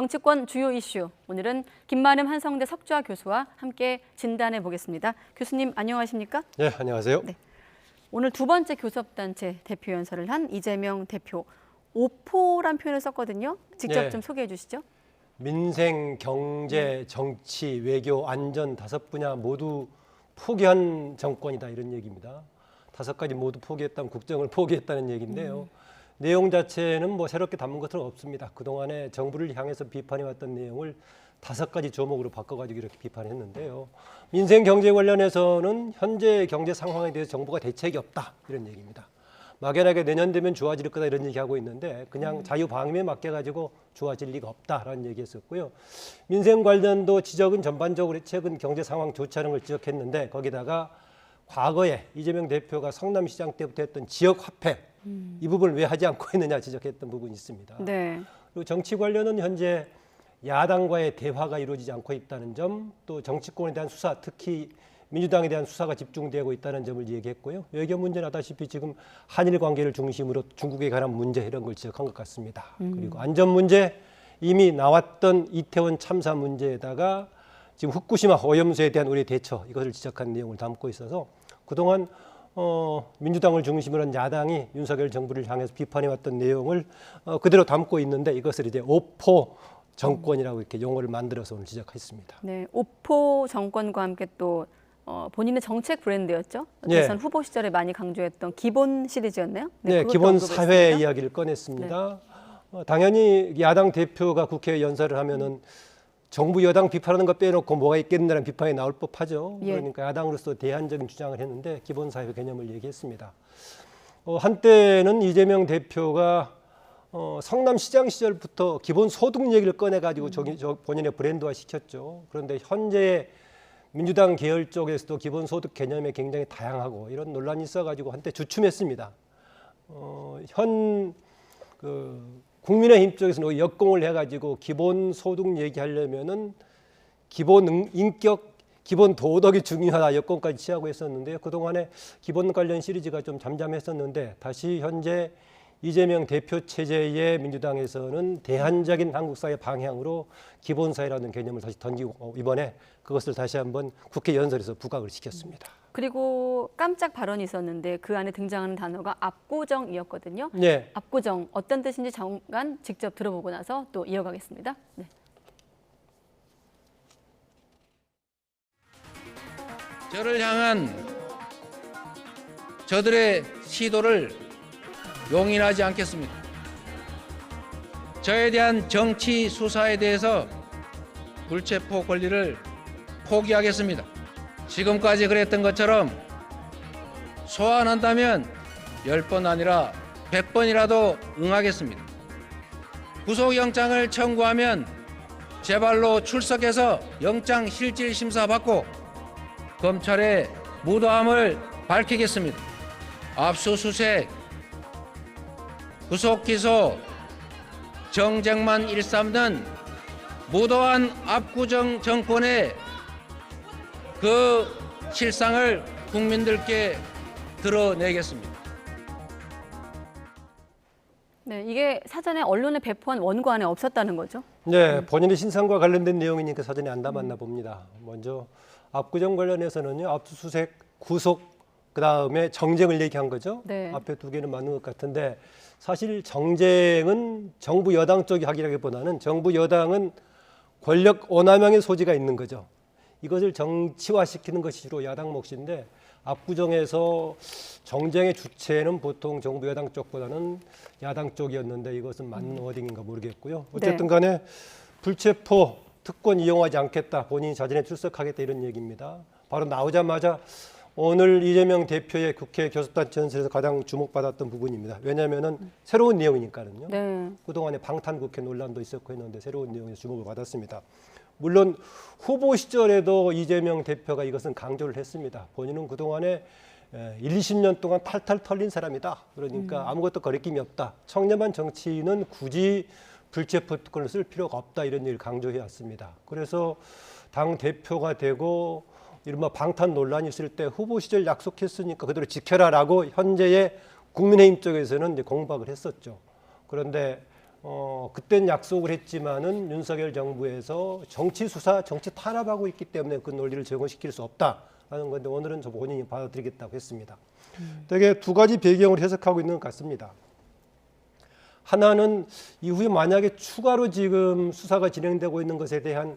정치권 주요 이슈, 오늘은 김만흠 한성대 석좌 교수와 함께 진단해 보겠습니다. 교수님 안녕하십니까? 네, 안녕하세요. 네. 오늘 두 번째 교섭단체 대표 연설을 한 이재명 대표, 오포란 표현을 썼거든요. 직접 좀 소개해 주시죠. 민생, 경제, 정치, 외교, 안전 5분야 모두 포기한 정권이다 이런 얘기입니다. 5가지 모두 포기했다면 국정을 포기했다는 얘기인데요. 내용 자체는 뭐 새롭게 담은 것은 없습니다. 그동안에 정부를 향해서 비판해왔던 내용을 5가지 조목으로 바꿔가지고 이렇게 비판했는데요. 민생 경제 관련해서는 현재 경제 상황에 대해서 정부가 대책이 없다 이런 얘기입니다. 막연하게 내년 되면 좋아질 거다 이런 얘기하고 있는데 그냥 자유방임에 맡겨가지고 좋아질 리가 없다라는 얘기했었고요. 민생 관련도 지적은 전반적으로 최근 경제 상황 좋지 않은 걸 지적했는데 거기다가 과거에 이재명 대표가 성남시장 때부터 했던 지역 화폐 이 부분을 왜 하지 않고 있느냐 지적했던 부분이 있습니다. 네. 그리고 정치 관련은 현재 야당과의 대화가 이루어지지 않고 있다는 점, 또 정치권에 대한 수사, 특히 민주당에 대한 수사가 집중되고 있다는 점을 얘기했고요. 외교 문제는 아다시피 지금 한일 관계를 중심으로 중국에 관한 문제 이런 걸 지적한 것 같습니다. 그리고 안전 문제, 이미 나왔던 이태원 참사 문제에다가 지금 후쿠시마 오염수에 대한 우리의 대처 이것을 지적한 내용을 담고 있어서 그동안 민주당을 중심으로 한 야당이 윤석열 정부를 향해서 비판해왔던 내용을 그대로 담고 있는데 이것을 이제 오포 정권이라고 이렇게 용어를 만들어서 오늘 지적했습니다. 네, 오포 정권과 함께 또 본인의 정책 브랜드였죠. 대선 후보 시절에 많이 강조했던 기본 시리즈였나요? 네, 기본 사회 이야기를 꺼냈습니다. 당연히 야당 대표가 국회에 연설을 하면은 정부 여당 비판하는 거 빼놓고 뭐가 있겠느냐는 비판이 나올 법하죠. 그러니까 야당으로서 대안적인 주장을 했는데 기본 사회 개념을 얘기했습니다. 한때는 이재명 대표가 성남시장 시절부터 기본 소득 얘기를 꺼내가지고 본인의 브랜드화 시켰죠. 그런데 현재 민주당 계열 쪽에서도 기본 소득 개념이 굉장히 다양하고 이런 논란이 있어가지고 한때 주춤했습니다. 국민의힘 쪽에서는 역공을 해가지고 기본 소득 얘기하려면은 기본 인격, 기본 도덕이 중요하다 역공까지 취하고 했었는데요. 그동안에 기본 관련 시리즈가 좀 잠잠했었는데 다시 현재 이재명 대표 체제의 민주당에서는 대안적인 한국 사회 방향으로 기본사회라는 개념을 다시 던지고 이번에 그것을 다시 한번 국회 연설에서 부각을 시켰습니다. 그리고 깜짝 발언이 있었는데 그 안에 등장하는 단어가 압구정이었거든요. 네. 압구정 어떤 뜻인지 잠깐 직접 들어보고 나서 또 이어가겠습니다. 네. 저를 향한 저들의 시도를 용인하지 않겠습니다. 저에 대한 정치 수사에 대해서 불체포 권리를 포기하겠습니다. 지금까지 그랬던 것처럼 소환한다면 10번 아니라 100번이라도 응하겠습니다. 구속영장을 청구하면 제 발로 출석해서 영장 실질 심사 받고 검찰의 무도함을 밝히겠습니다. 압수수색, 구속기소, 정쟁만 일삼는 무도한 압구정 정권의 그 실상을 국민들께 드러내겠습니다. 네, 이게 사전에 언론에 배포한 원고 안에 없었다는 거죠? 네, 본인의 신상과 관련된 내용이니까 사전에 안 담았나 봅니다. 먼저 압구정 관련해서는요, 압수수색, 구속, 그다음에 정쟁을 얘기한 거죠. 네. 앞에 2개는 맞는 것 같은데 사실 정쟁은 정부 여당 쪽이 하기라기보다는 정부 여당은 권력 오남용의 소지가 있는 거죠. 이것을 정치화시키는 것이 주로 야당 몫인데 압구정에서 정쟁의 주체는 보통 정부 여당 쪽보다는 야당 쪽이었는데 이것은 맞는 워딩인가 모르겠고요. 어쨌든 간에 불체포 특권 이용하지 않겠다. 본인이 자진해 출석하겠다 이런 얘기입니다. 바로 나오자마자 오늘 이재명 대표의 국회 교섭단체 연설에서 가장 주목받았던 부분입니다. 왜냐하면은 새로운 내용이니까는요. 네. 그동안에 방탄국회 논란도 있었고 했는데 새로운 내용에서 주목을 받았습니다. 물론 후보 시절에도 이재명 대표가 이것은 강조를 했습니다. 본인은 그동안에 20년 동안 탈탈 털린 사람이다. 그러니까 아무것도 거리낌이 없다. 청렴한 정치인은 굳이 불체포 특권을 쓸 필요가 없다. 이런 얘기를 강조해 왔습니다. 그래서 당 대표가 되고 이른바 방탄 논란이 있을 때 후보 시절 약속했으니까 그대로 지켜라라고 현재의 국민의힘 쪽에서는 이제 공박을 했었죠. 그런데 그땐 약속을 했지만은 윤석열 정부에서 정치 수사, 정치 탄압하고 있기 때문에 그 논리를 적용시킬 수 없다라는 건데 오늘은 저 본인이 받아들이겠다고 했습니다. 되게 두 가지 배경을 해석하고 있는 것 같습니다. 하나는 이후에 만약에 추가로 지금 수사가 진행되고 있는 것에 대한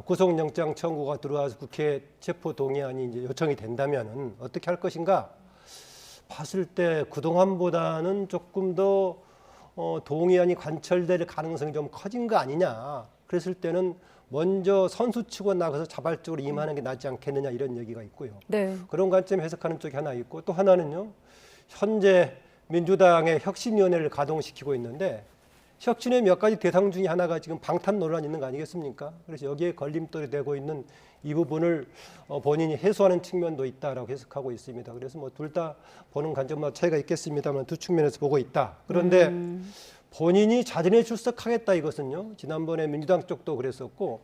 구속영장 청구가 들어와서 국회 체포동의안이 이제 요청이 된다면은 어떻게 할 것인가 봤을 때 그동안보다는 조금 더 동의안이 관철될 가능성이 좀 커진 거 아니냐. 그랬을 때는 먼저 선수 치고 나가서 자발적으로 임하는 게 낫지 않겠느냐 이런 얘기가 있고요. 네. 그런 관점 해석하는 쪽이 하나 있고 또 하나는요. 현재 민주당의 혁신위원회를 가동시키고 있는데 혁신의 몇 가지 대상 중에 하나가 지금 방탄 논란이 있는 거 아니겠습니까? 그래서 여기에 걸림돌이 되고 있는 이 부분을 본인이 해소하는 측면도 있다라고 해석하고 있습니다. 그래서 뭐 둘 다 보는 관점마다 차이가 있겠습니다만 두 측면에서 보고 있다. 그런데 본인이 자진해 출석하겠다 이것은요. 지난번에 민주당 쪽도 그랬었고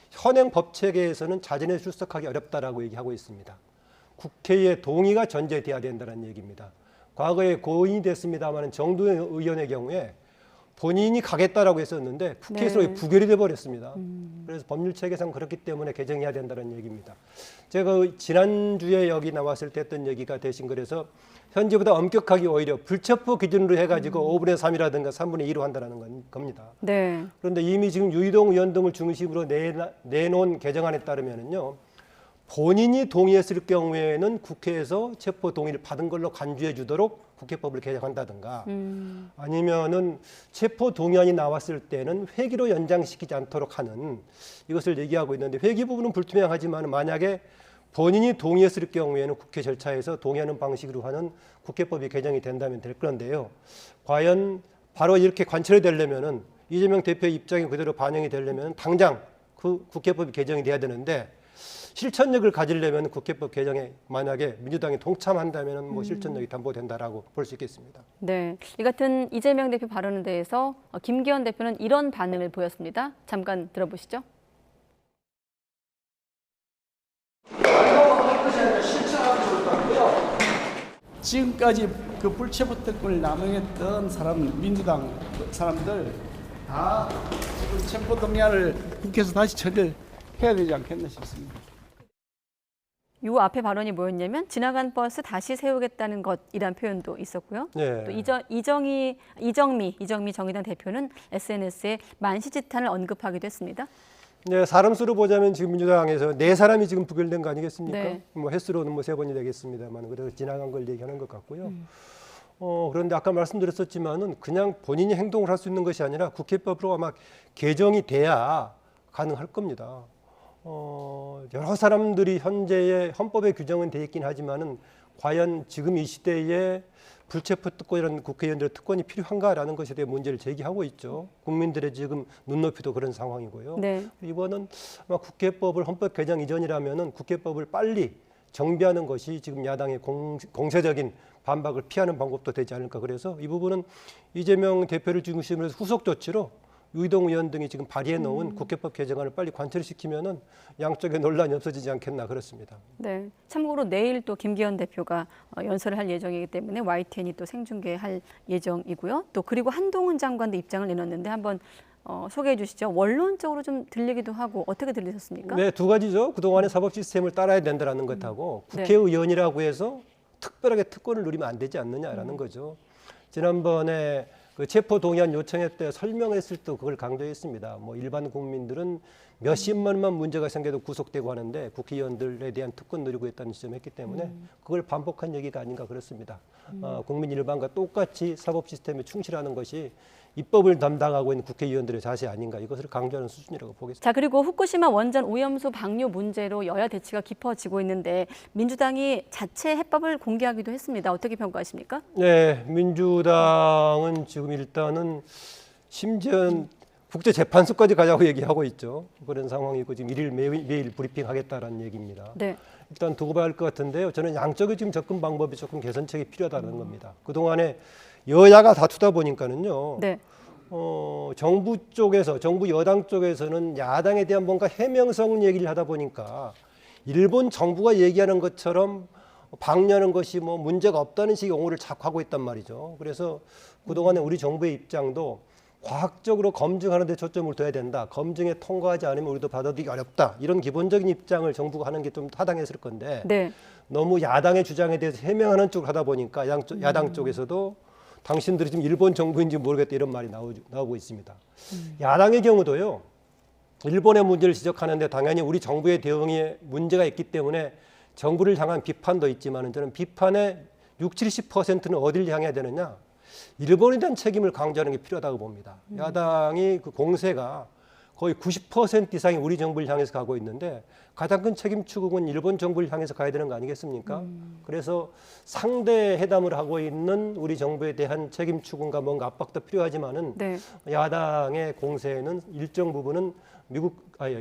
현행 법 체계에서는 자진해 출석하기 어렵다라고 얘기하고 있습니다. 국회의 동의가 전제돼야 된다는 얘기입니다. 과거에 고인이 됐습니다만 정두영 의원의 경우에 본인이 가겠다라고 했었는데 국회에서 네. 부결이 돼 버렸습니다. 그래서 법률 체계상 그렇기 때문에 개정해야 된다는 얘기입니다. 제가 지난주에 여기 나왔을 때 했던 얘기가 대신 그래서 현재보다 엄격하게 오히려 불체포 기준으로 해가지고 5분의 3이라든가 3분의 2로 한다는 겁니다. 네. 그런데 이미 지금 유이동 의원 등을 중심으로 내놓은 개정안에 따르면은요. 본인이 동의했을 경우에는 국회에서 체포 동의를 받은 걸로 간주해 주도록 국회법을 개정한다든가 아니면은 체포 동의안이 나왔을 때는 회기로 연장시키지 않도록 하는 이것을 얘기하고 있는데 회기 부분은 불투명하지만 만약에 본인이 동의했을 경우에는 국회 절차에서 동의하는 방식으로 하는 국회법이 개정이 된다면 될 건데요. 과연 바로 이렇게 관철이 되려면은 이재명 대표의 입장이 그대로 반영이 되려면 당장 그 국회법이 개정이 돼야 되는데 실천력을 가지려면 국회법 개정에 만약에 민주당이 동참한다면 뭐 실천력이 담보된다라고 볼 수 있겠습니다. 네. 이 같은 이재명 대표 발언에 대해서 김기현 대표는 이런 반응을 보였습니다. 잠깐 들어보시죠. 지금까지 그 불체포 특권을 남용했던 민주당 사람들 다 지금 체포 동의안을 국회에서 다시 처리를 해야 되지 않겠나 싶습니다. 이 앞에 발언이 뭐였냐면 지나간 버스 다시 세우겠다는 것이란 표현도 있었고요. 네. 또 이정미 정의당 대표는 SNS에 만시지탄을 언급하기도 했습니다. 네, 사람 수로 보자면 지금 민주당에서 4사람이 지금 부결된 거 아니겠습니까? 네. 뭐 횟수로는 뭐 3번이 되겠습니다만 그래서 지나간 걸 얘기하는 것 같고요. 그런데 아까 말씀드렸었지만은 그냥 본인이 행동을 할 수 있는 것이 아니라 국회법으로 아마 개정이 돼야 가능할 겁니다. 여러 사람들이 현재의 헌법에 규정은 돼 있긴 하지만은 과연 지금 이 시대에 불체포 특권이라는 국회의원들의 특권이 필요한가라는 것에 대해 문제를 제기하고 있죠. 국민들의 지금 눈높이도 그런 상황이고요. 네. 이번은 아마 국회법을 헌법 개정 이전이라면은 국회법을 빨리 정비하는 것이 지금 야당의 공세적인 반박을 피하는 방법도 되지 않을까. 그래서 이 부분은 이재명 대표를 중심으로 해서 후속 조치로 유이동 의원 등이 지금 발의해 놓은 국회법 개정안을 빨리 관철시키면은 양쪽의 논란이 없어지지 않겠나 그렇습니다. 네. 참고로 내일 또 김기현 대표가 연설을 할 예정이기 때문에 YTN이 또 생중계할 예정이고요. 또 그리고 한동훈 장관도 입장을 내놨는데 한번 소개해 주시죠. 원론적으로 좀 들리기도 하고 어떻게 들리셨습니까? 네, 두 가지죠. 그동안의 사법 시스템을 따라야 된다라는 것하고 네. 국회의원이라고 해서 특별하게 특권을 누리면 안 되지 않느냐라는 거죠. 지난번에 그 체포 동의안 요청회 때 설명했을 때 그걸 강조했습니다. 뭐 일반 국민들은 몇십만만 문제가 생겨도 구속되고 하는데 국회의원들에 대한 특권 누리고 있다는 지점했기 때문에 그걸 반복한 얘기가 아닌가 그렇습니다. 국민 일반과 똑같이 사법 시스템에 충실하는 것이 입법을 담당하고 있는 국회의원들의 자세 아닌가 이것을 강조하는 수준이라고 보겠습니다. 자, 그리고 후쿠시마 원전 오염수 방류 문제로 여야 대치가 깊어지고 있는데 민주당이 자체 해법을 공개하기도 했습니다. 어떻게 평가하십니까? 네, 민주당은 지금 일단은 심지어 국제재판소까지 가자고 얘기하고 있죠. 그런 상황이고 지금 일일 매일 브리핑하겠다라는 얘기입니다. 네. 일단 두고 봐야 할 것 같은데요. 저는 양쪽의 지금 접근 방법이 조금 개선책이 필요하다는 겁니다. 그동안에 여야가 다투다 보니까는요. 네. 정부 쪽에서 정부 여당 쪽에서는 야당에 대한 뭔가 해명성 얘기를 하다 보니까 일본 정부가 얘기하는 것처럼 방류하는 것이 뭐 문제가 없다는 식의 옹호를 자꾸 하고 있단 말이죠. 그래서 그동안에 우리 정부의 입장도 과학적으로 검증하는 데 초점을 둬야 된다. 검증에 통과하지 않으면 우리도 받아들이기 어렵다. 이런 기본적인 입장을 정부가 하는 게 좀 타당했을 건데 네. 너무 야당의 주장에 대해서 해명하는 쪽으로 하다 보니까 야당 쪽에서도 당신들이 지금 일본 정부인지 모르겠다 이런 말이 나오고 있습니다. 야당의 경우도요. 일본의 문제를 지적하는데 당연히 우리 정부의 대응에 문제가 있기 때문에 정부를 향한 비판도 있지만 저는 비판의 60, 70%는 어디를 향해야 되느냐. 일본에 대한 책임을 강조하는 게 필요하다고 봅니다. 야당이 그 공세가 거의 90% 이상이 우리 정부를 향해서 가고 있는데 가장 큰 책임 추궁은 일본 정부를 향해서 가야 되는 거 아니겠습니까? 그래서 상대 회담을 하고 있는 우리 정부에 대한 책임 추궁과 뭔가 압박도 필요하지만은 네. 야당의 공세는 일정 부분은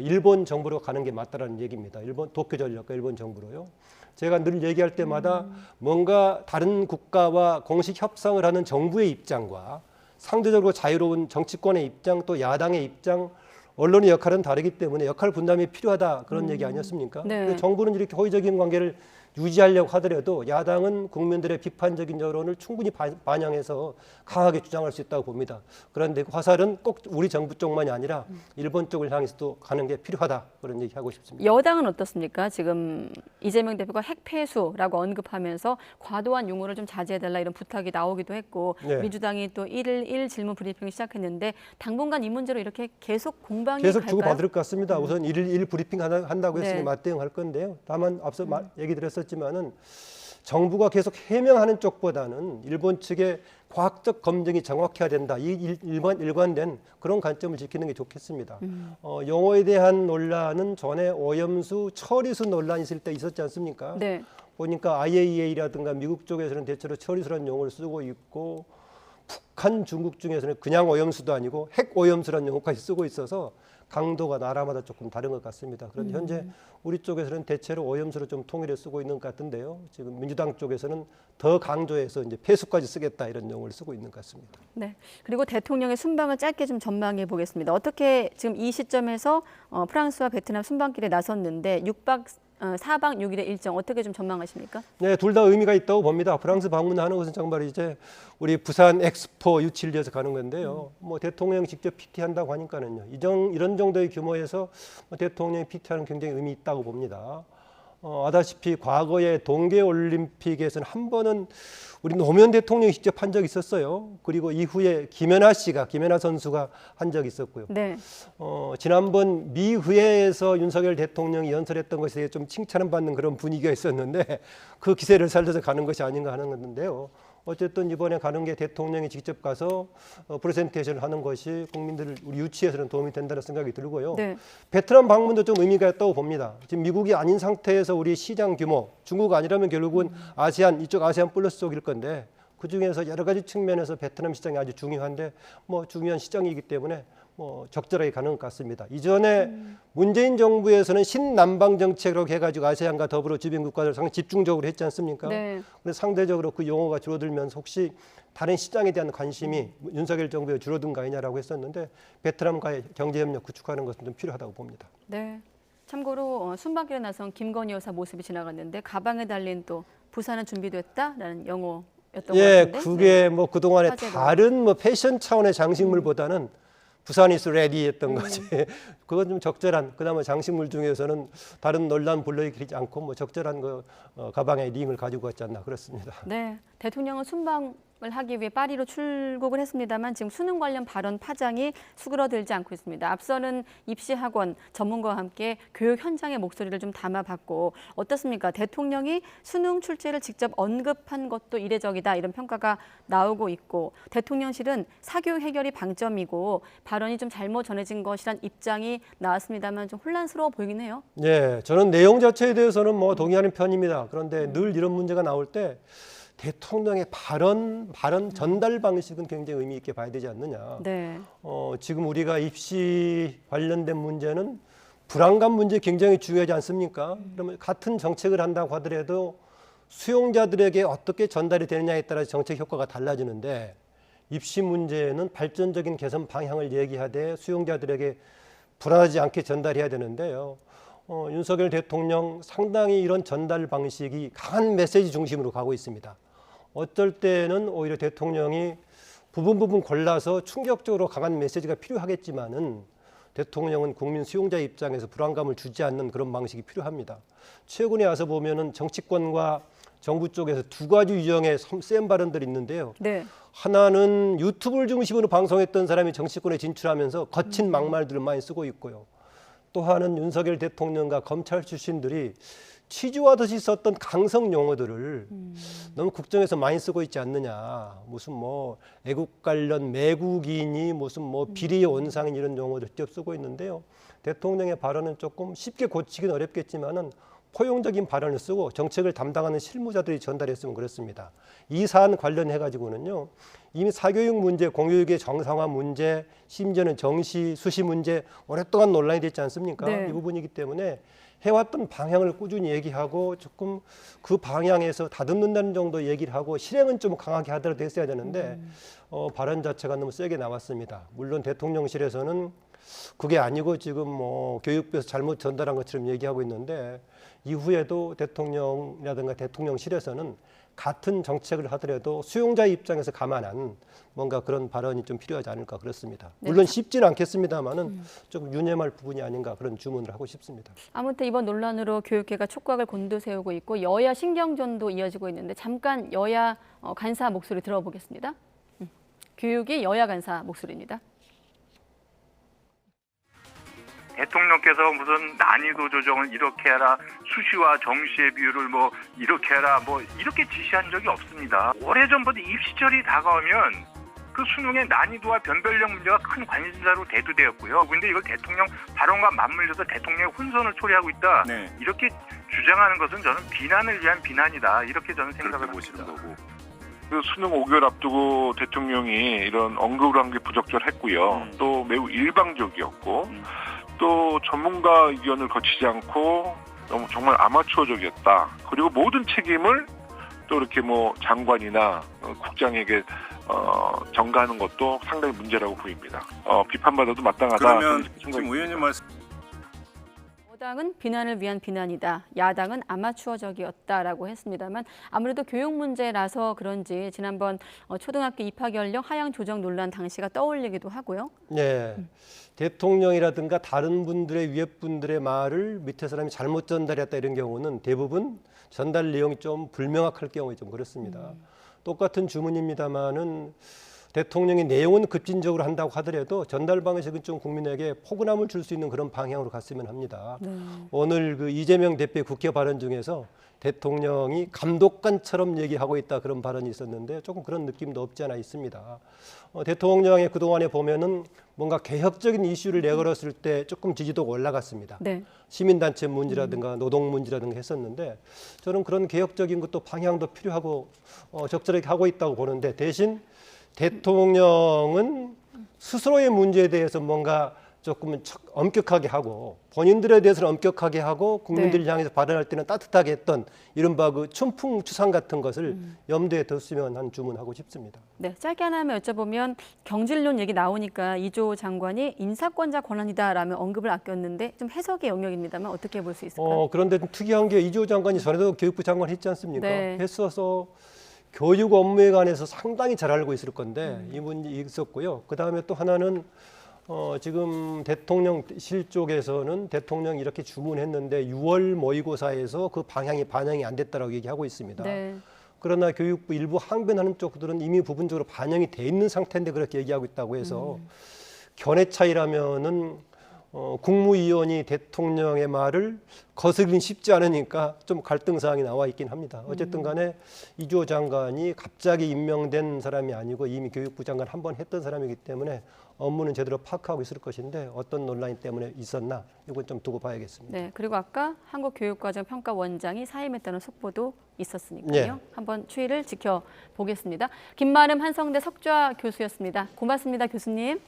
일본 정부로 가는 게 맞다라는 얘기입니다. 일본 도쿄전력과 일본 정부로요. 제가 늘 얘기할 때마다 뭔가 다른 국가와 공식 협상을 하는 정부의 입장과 상대적으로 자유로운 정치권의 입장 또 야당의 입장 언론의 역할은 다르기 때문에 역할 분담이 필요하다 그런 얘기 아니었습니까? 네. 정부는 이렇게 호의적인 관계를 유지하려고 하더라도 야당은 국민들의 비판적인 여론을 충분히 반영해서 강하게 주장할 수 있다고 봅니다. 그런데 그 화살은 꼭 우리 정부 쪽만이 아니라 일본 쪽을 향해서도 가는 게 필요하다 그런 얘기하고 싶습니다. 여당은 어떻습니까? 지금 이재명 대표가 핵폐수라고 언급하면서 과도한 용어를 좀 자제해달라 이런 부탁이 나오기도 했고 네. 민주당이 또 1일 질문 브리핑을 시작했는데 당분간 이 문제로 이렇게 계속 공방이 계속 갈까요? 주고받을 것 같습니다. 우선 1일 브리핑 한다고 했으니 네. 맞대응할 건데요. 다만 앞서 얘기 드렸었지만은 정부가 계속 해명하는 쪽보다는 일본 측의 과학적 검증이 정확해야 된다. 이 일관된 그런 관점을 지키는 게 좋겠습니다. 용어에 대한 논란은 전에 오염수, 처리수 논란이 있을 때 있었지 않습니까? 네. 보니까 IAEA라든가 미국 쪽에서는 대체로 처리수라는 용어를 쓰고 있고 북한, 중국 중에서는 그냥 오염수도 아니고 핵 오염수라는 용어까지 쓰고 있어서 강도가 나라마다 조금 다른 것 같습니다. 그런데 현재 우리 쪽에서는 대체로 오염수를 좀 통일해 쓰고 있는 것 같은데요. 지금 민주당 쪽에서는 더 강조해서 이제 폐수까지 쓰겠다 이런 용어를 쓰고 있는 것 같습니다. 네. 그리고 대통령의 순방을 짧게 좀 전망해 보겠습니다. 어떻게 지금 이 시점에서 프랑스와 베트남 순방길에 나섰는데 4박 6일의 일정 어떻게 좀 전망하십니까? 네, 둘 다 의미가 있다고 봅니다. 프랑스 방문하는 것은 정말 이제 우리 부산 엑스포 유치를 위해서 가는 건데요. 뭐 대통령 직접 PT한다고 하니까는요. 이런 정도의 규모에서 대통령이 PT하는 굉장히 의미 있다고 봅니다. 아다시피 과거에 동계올림픽에서는 한 번은 우리 노무현 대통령이 직접 한 적이 있었어요. 그리고 이후에 김연아 선수가 한 적이 있었고요. 네. 지난번 미 회에서 윤석열 대통령이 연설했던 것에 대해 좀 칭찬을 받는 그런 분위기가 있었는데 그 기세를 살려서 가는 것이 아닌가 하는 건데요. 어쨌든 이번에 가는 게 대통령이 직접 가서 프레젠테이션을 하는 것이 국민들을 우리 유치에서는 도움이 된다는 생각이 들고요. 네. 베트남 방문도 좀 의미가 있다고 봅니다. 지금 미국이 아닌 상태에서 우리 시장 규모, 중국 아니라면 결국은 아세안 플러스 쪽일 건데 그 중에서 여러 가지 측면에서 베트남 시장이 아주 중요한데 뭐 중요한 시장이기 때문에 뭐 적절하게 가는 것 같습니다. 이전에 문재인 정부에서는 신남방 정책으로 해가지고 아세안과 더불어 주변 국가들 상당히 집중적으로 했지 않습니까? 네. 근데 상대적으로 그 용어가 줄어들면서 혹시 다른 시장에 대한 관심이 윤석열 정부에 줄어든 거 아니냐라고 했었는데 베트남과의 경제협력 구축하는 것은 좀 필요하다고 봅니다. 네. 참고로 순방길에 나선 김건희 여사 모습이 지나갔는데 가방에 달린 또 부산은 준비됐다라는 영어였던 것 예, 같은데. 그게 뭐 그동안에 화제로. 다른 뭐 패션 차원의 장식물보다는 부산 is ready 했던 거지. 그건 좀 적절한, 그나마 장식물 중에서는 다른 논란 불러일으키지 않고 뭐 적절한 그 가방에 링을 가지고 왔지 않나 그렇습니다. 네. 대통령은 순방을 하기 위해 파리로 출국을 했습니다만 지금 수능 관련 발언 파장이 수그러들지 않고 있습니다. 앞서는 입시학원 전문가와 함께 교육 현장의 목소리를 좀 담아봤고 어떻습니까? 대통령이 수능 출제를 직접 언급한 것도 이례적이다 이런 평가가 나오고 있고 대통령실은 사교육 해결이 방점이고 발언이 좀 잘못 전해진 것이란 입장이 나왔습니다만 좀 혼란스러워 보이긴 해요. 예, 저는 내용 자체에 대해서는 뭐 동의하는 편입니다. 그런데 늘 이런 문제가 나올 때 대통령의 발언 전달 방식은 굉장히 의미 있게 봐야 되지 않느냐. 네. 지금 우리가 입시 관련된 문제는 불안감 문제 굉장히 중요하지 않습니까? 그러면 같은 정책을 한다고 하더라도 수용자들에게 어떻게 전달이 되느냐에 따라 정책 효과가 달라지는데 입시 문제는 발전적인 개선 방향을 얘기하되 수용자들에게 불안하지 않게 전달해야 되는데요. 윤석열 대통령 상당히 이런 전달 방식이 강한 메시지 중심으로 가고 있습니다. 어쩔 때는 오히려 대통령이 부분 골라서 충격적으로 강한 메시지가 필요하겠지만은 대통령은 국민 수용자 입장에서 불안감을 주지 않는 그런 방식이 필요합니다. 최근에 와서 보면은 정치권과 정부 쪽에서 두 가지 유형의 센 발언들이 있는데요. 네. 하나는 유튜브를 중심으로 방송했던 사람이 정치권에 진출하면서 거친 막말들을 많이 쓰고 있고요. 또 하나는 윤석열 대통령과 검찰 출신들이 치주하듯이 썼던 강성 용어들을 너무 국정에서 많이 쓰고 있지 않느냐. 무슨 뭐 애국 관련 매국인이 무슨 뭐 비리의 원상인 이런 용어들 직접 쓰고 있는데요. 대통령의 발언은 조금 쉽게 고치긴 어렵겠지만은 포용적인 발언을 쓰고 정책을 담당하는 실무자들이 전달했으면 그렇습니다. 이 사안 관련해 가지고는요. 이미 사교육 문제, 공교육의 정상화 문제, 심지어는 정시, 수시 문제 오랫동안 논란이 됐지 않습니까? 네. 이 부분이기 때문에 해왔던 방향을 꾸준히 얘기하고 조금 그 방향에서 다듬는다는 정도 얘기를 하고 실행은 좀 강하게 하더라도 됐어야 되는데 발언 자체가 너무 세게 나왔습니다. 물론 대통령실에서는 그게 아니고 지금 뭐 교육부에서 잘못 전달한 것처럼 얘기하고 있는데 이후에도 대통령이라든가 대통령실에서는 같은 정책을 하더라도 수용자 입장에서 감안한 뭔가 그런 발언이 좀 필요하지 않을까 그렇습니다. 물론 쉽지는 않겠습니다만은 조금 유념할 부분이 아닌가 그런 주문을 하고 싶습니다. 아무튼 이번 논란으로 교육계가 촉각을 곤두세우고 있고 여야 신경전도 이어지고 있는데 잠깐 여야 간사 목소리 들어보겠습니다. 교육이 여야 간사 목소리입니다. 대통령께서 무슨 난이도 조정을 이렇게 해라, 수시와 정시의 비율을 뭐 이렇게 해라, 뭐 이렇게 지시한 적이 없습니다. 오래전부터 입시철이 다가오면 그 수능의 난이도와 변별력 문제가 큰 관심사로 대두되었고요. 근데 이걸 대통령 발언과 맞물려서 대통령의 혼선을 초래하고 있다. 네. 이렇게 주장하는 것은 저는 비난을 위한 비난이다. 이렇게 저는 생각을 보시는 합니다. 거고. 그 수능 5개월 앞두고 대통령이 이런 언급을 한 게 부적절했고요. 또 매우 일방적이었고 또 전문가 의견을 거치지 않고 너무 정말 아마추어적이었다. 그리고 모든 책임을 또 이렇게 뭐 장관이나 국장에게 전가하는 것도 상당히 문제라고 보입니다. 비판받아도 마땅하다. 그러면 저는 지금 생각입니다. 의원님 말씀 여당은 비난을 위한 비난이다. 야당은 아마추어적이었다라고 했습니다만 아무래도 교육 문제라서 그런지 지난번 초등학교 입학 연령 하향 조정 논란 당시가 떠올리기도 하고요. 네. 대통령이라든가 다른 분들의 위에 분들의 말을 밑에 사람이 잘못 전달했다 이런 경우는 대부분 전달 내용이 좀 불명확할 경우에 좀 그렇습니다. 똑같은 주문입니다만은 대통령이 내용은 급진적으로 한다고 하더라도 전달 방식은 좀 국민에게 포근함을 줄 수 있는 그런 방향으로 갔으면 합니다. 오늘 그 이재명 대표의 국회 발언 중에서 대통령이 감독관처럼 얘기하고 있다 그런 발언이 있었는데 조금 그런 느낌도 없지 않아 있습니다. 대통령의 그동안에 보면은 뭔가 개혁적인 이슈를 내걸었을 때 조금 지지도가 올라갔습니다. 네. 시민단체 문제라든가 노동 문제라든가 했었는데 저는 그런 개혁적인 것도 방향도 필요하고 적절하게 하고 있다고 보는데 대신 대통령은 스스로의 문제에 대해서 뭔가 조금 엄격하게 하고 본인들에 대해서는 엄격하게 하고 국민들을 향해서 발언할 때는 따뜻하게 했던 이른바 그 춘풍 추상 같은 것을 염두에 뒀으면 한 주문하고 싶습니다. 네, 짧게 하나만 여쭤보면 경질론 얘기 나오니까 이조 장관이 인사권자 권한이다라며 언급을 아꼈는데 좀 해석의 영역입니다만 어떻게 볼 수 있을까요? 그런데 좀 특이한 게 이조 장관이 전에도 교육부 장관 했지 않습니까? 네. 했어서 교육 업무에 관해서 상당히 잘 알고 있을 건데 이 문제 있었고요. 그 다음에 또 하나는 지금 대통령실 쪽에서는 대통령이 이렇게 주문했는데 6월 모의고사에서 그 방향이 반영이 안 됐다라고 얘기하고 있습니다. 네. 그러나 교육부 일부 항변하는 쪽들은 이미 부분적으로 반영이 돼 있는 상태인데 그렇게 얘기하고 있다고 해서 견해 차이라면은 국무위원이 대통령의 말을 거스르긴 쉽지 않으니까 좀 갈등 사항이 나와 있긴 합니다. 어쨌든 간에 이조 장관이 갑자기 임명된 사람이 아니고 이미 교육부 장관 한 번 했던 사람이기 때문에 업무는 제대로 파악하고 있을 것인데 어떤 논란 때문에 있었나 이건 좀 두고 봐야겠습니다. 네, 그리고 아까 한국교육과정평가원장이 사임했다는 속보도 있었으니까요. 네. 한번 추이를 지켜보겠습니다. 김만음 한성대 석좌 교수였습니다. 고맙습니다, 교수님.